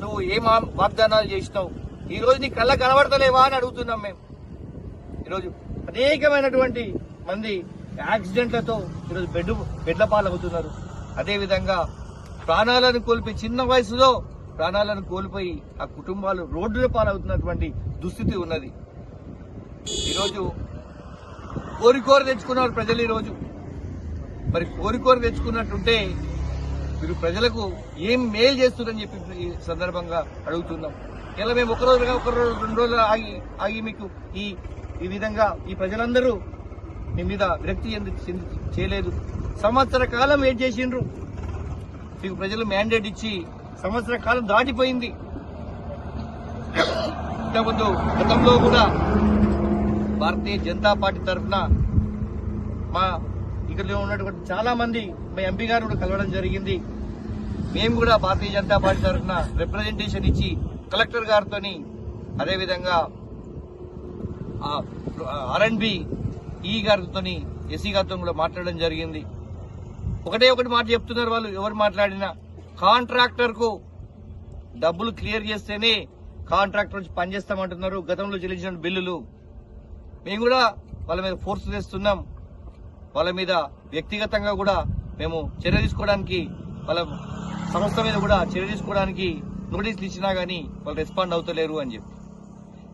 నువ్వు ఏం వాగ్దానాలు చేసినావు, ఈ రోజు నీ కళ్ళ కనబడతలేవా అని అడుగుతున్నాం మేము. ఈరోజు అనేకమైనటువంటి మంది యాక్సిడెంట్లతో ఈరోజు బెడ్ల పాలవుతున్నారు. అదేవిధంగా ప్రాణాలను కోల్పోయి చిన్న వయసులో ప్రాణాలను కోల్పోయి ఆ కుటుంబాలు రోడ్డుల పాలవుతున్నటువంటి దుస్థితి ఉన్నది. ఈరోజు కోరి తెచ్చుకున్నారు ప్రజలు. ఈరోజు మరి కోరి తెచ్చుకున్నట్టుంటే మీరు ప్రజలకు ఏం మేలు చేస్తున్నారని చెప్పి ఈ సందర్భంగా అడుగుతున్నాం. ఇలా మేము ఒక రోజు 2 రోజులు ఆగి మీకు ఈ విధంగా ఈ ప్రజలందరూ మీ మీద విరక్తి చేయలేదు. సంవత్సర కాలం వెయిట్ చేసిండ్రు. మీకు ప్రజలు మ్యాండేట్ ఇచ్చి సంవత్సర కాలం దాటిపోయింది. ఇంతకుముందు గతంలో కూడా భారతీయ జనతా పార్టీ తరఫున మా ఇక్కడ ఉన్నటువంటి చాలా మంది మా ఎంపీ గారు కూడా కలవడం జరిగింది. మేము కూడా భారతీయ జనతా పార్టీ తరఫున రిప్రజెంటేషన్ ఇచ్చి కలెక్టర్ గారితో అదేవిధంగా R&B ఈ గారితో ఎస్సీ గారితో కూడా మాట్లాడడం జరిగింది. ఒకటి మాట చెప్తున్నారు వాళ్ళు. ఎవరు మాట్లాడినా కాంట్రాక్టర్ కు డబ్బులు క్లియర్ చేస్తేనే కాంట్రాక్టర్ నుంచి పనిచేస్తామంటున్నారు. గతంలో చెల్లించిన బిల్లులు మేము కూడా వాళ్ళ మీద ఫోర్స్ చేస్తున్నాం. వాళ్ళ మీద వ్యక్తిగతంగా కూడా మేము చర్య తీసుకోవడానికి, వాళ్ళ సంస్థ మీద కూడా చర్య తీసుకోవడానికి నోటీసులు ఇచ్చినా గానీ వాళ్ళు రెస్పాండ్ అవుతలేరు అని చెప్పి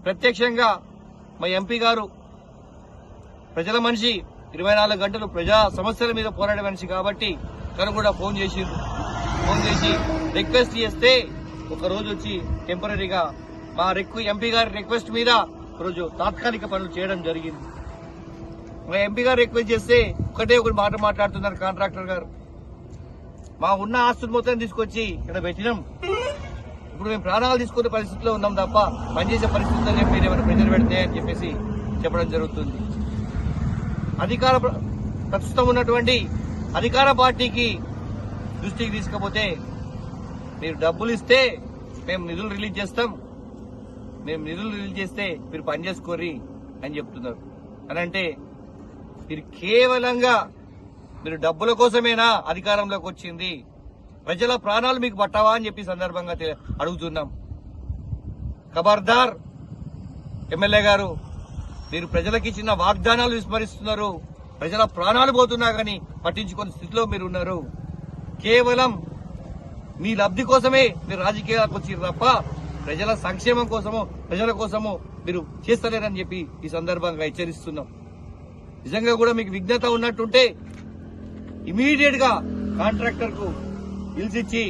ప్రత్యక్షంగా మా ఎంపీ గారు ప్రజల మనిషి, 24 గంటలు ప్రజా సమస్యల మీద పోరాడే మనిషి కాబట్టి తను కూడా ఫోన్ చేసి రిక్వెస్ట్ చేస్తే ఒక రోజు వచ్చి టెంపరీగా మా ఎంపీ గారి రిక్వెస్ట్ మీద రోజు తాత్కాలిక పనులు చేయడం జరిగింది. మా ఎంపీ గారు రిక్వెస్ట్ చేస్తే ఒకటి మాట మాట్లాడుతున్నారు కాంట్రాక్టర్ గారు. మా ఉన్న ఆస్తులు మొత్తం తీసుకొచ్చి ఇక్కడ పెట్టినాం. ఇప్పుడు మేము ప్రాణాలు తీసుకునే పరిస్థితిలో ఉన్నాం తప్ప పనిచేసే పరిస్థితుల్లో మీరు ఏమైనా ప్రెజర్ పెడితే అని చెప్పేసి చెప్పడం జరుగుతుంది. ప్రస్తుతం ఉన్నటువంటి అధికార పార్టీకి దృష్టికి తీసుకపోతే మీరు డబ్బులు ఇస్తే మేము నిధులు రిలీజ్ చేస్తాం, మేము నిధులు రిలీజ్ చేస్తే మీరు పని చేసుకోరి అని చెప్తున్నారు. అని అంటే మీరు కేవలంగా మీరు డబ్బుల కోసమేనా అధికారంలోకి వచ్చింది? ప్రజల ప్రాణాలు మీకు పట్టావా అని చెప్పి సందర్భంగా అడుగుతున్నాం. ఖబర్దార్ ఎమ్మెల్యే గారు, మీరు ప్రజలకు ఇచ్చిన వాగ్దానాలు విస్మరిస్తున్నారు. ప్రజల ప్రాణాలు పోతున్నా గానీ పట్టించుకునే స్థితిలో మీరు ఉన్నారు. కేవలం మీ లబ్ధి కోసమే మీరు రాజకీయాలకు వచ్చారు తప్ప ప్రజల సంక్షేమం కోసమో ప్రజల కోసమో మీరు చేస్తలేరని చెప్పి ఈ సందర్భంగా హెచ్చరిస్తున్నాం. నిజంగా కూడా మీకు విఘ్నత ఉన్నట్టుంటే ఇమీడియట్ గా కాంట్రాక్టర్ కు పిలిచిచ్చి